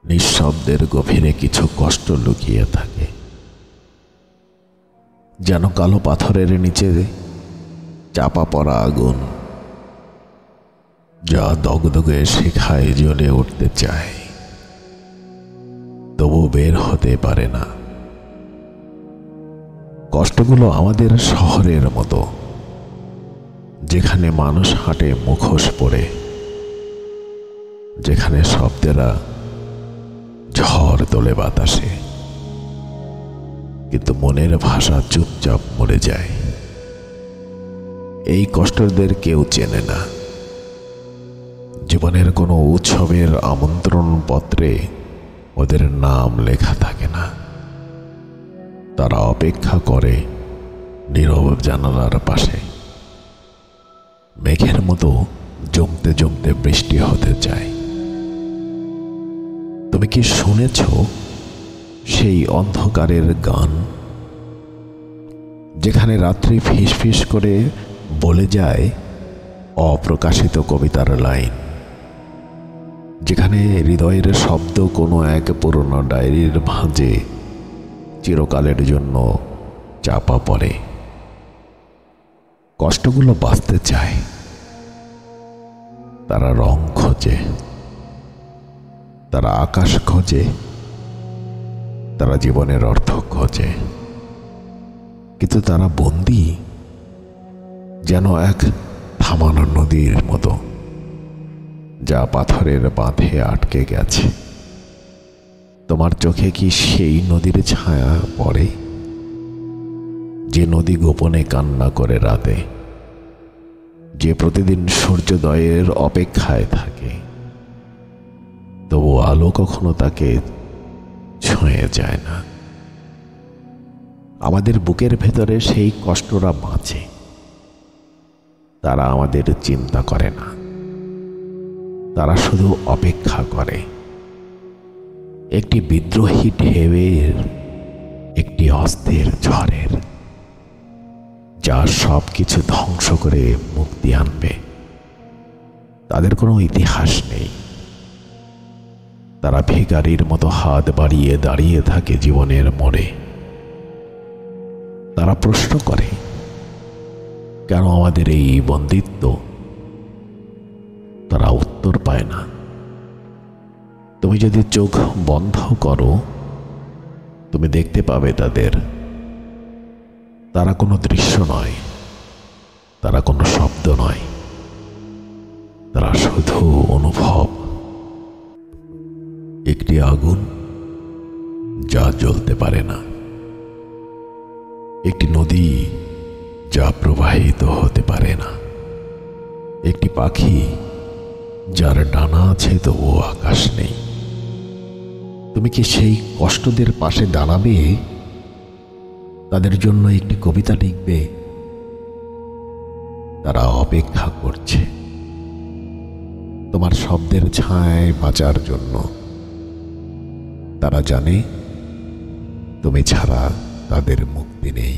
নিঃশব্দের গভীরে কিছু কষ্ট লুকিয়ে থাকে, যেন কালো পাথরের নিচে চাপা পড়া আগুন, যা দগদগে শিখায় জ্বলে উঠতে চায়, তবু বের হতে পারে না। কষ্টগুলো আমাদের শহরের মতো, যেখানে মানুষ হাঁটে মুখোশ পরে, যেখানে শব্দেরা ঝড় তোলে বাতাসে, কিন্তু মনের ভাষা চুপচাপ মরে যায়। এই কষ্টদের কেউ চেনে না। জীবনের কোনো উৎসবের আমন্ত্রণ পত্রে ওদের নাম লেখা থাকে না। তারা অপেক্ষা করে নীরব জানালার পাশে, মেঘের মতো জমতে জমতে বৃষ্টি হতে চায়। তুমি কি শুনেছ সেই অন্ধকারের গান, যেখানে রাত্রি ফিসফিস করে বলে যায় অপ্রকাশিত কবিতার লাইন, যেখানে হৃদয়ের শব্দ কোনো এক পুরনো ডায়েরির ভাঁজে চিরকালের জন্য চাপা পড়ে। কষ্টগুলো বাঁচতে চায়, তারা রং খোঁজে, তারা আকাশ খোঁজে, তারা জীবনের অর্থ খোঁজে, কিন্তু তারা বন্দী যেন এক থামানো নদীর মতো, যা পাথরের বাঁধে আটকে গেছে। তোমার চোখে কি সেই নদীর ছায়া পড়ে, যে নদী গোপনে কান্না করে রাতে, যে প্রতিদিন সূর্যোদয়ের অপেক্ষায় থাকে, তবু আলো কখনো তাকে ছুঁয়ে যায় না? আমাদের বুকের ভেতরে সেই কষ্টরা বাঁচে, তারা আমাদের চিন্তা করে না, তারা শুধু অপেক্ষা করে একটি বিদ্রোহী ঢেউয়ের, একটি অস্থির ঝড়ের, যা সব কিছু ধ্বংস করে মুক্তি আনবে। তাদের কোনো ইতিহাস নেই। তারা ভিখারির মতো হাত বাড়িয়ে দাঁড়িয়ে থাকে জীবনের মোড়ে। তারা প্রশ্ন করে, কেন আমাদের এই বন্দিত্ব? তারা উত্তর পায় না। তুমি যদি চোখ বন্ধ করো, তুমি দেখতে পাবে তাদের। তারা কোনো দৃশ্য নয়, তারা কোনো শব্দ নয়, তারা শুধু অনুভব। একটি আগুন যা জ্বলতে পারে না, একটি নদী যা প্রবাহিত হতে পারে না, একটি পাখি যার ডানা আছে তবুও আকাশ নেই। তুমি কি সেই কষ্টদের পাশে দাঁড়াবে? তাদের জন্য একটি কবিতা লিখবে? তারা অপেক্ষা করছে তোমার শব্দের ছায়ায় বাঁচার জন্য। তারা জানে তুমি ছাড়া তাদের মুক্তি নেই।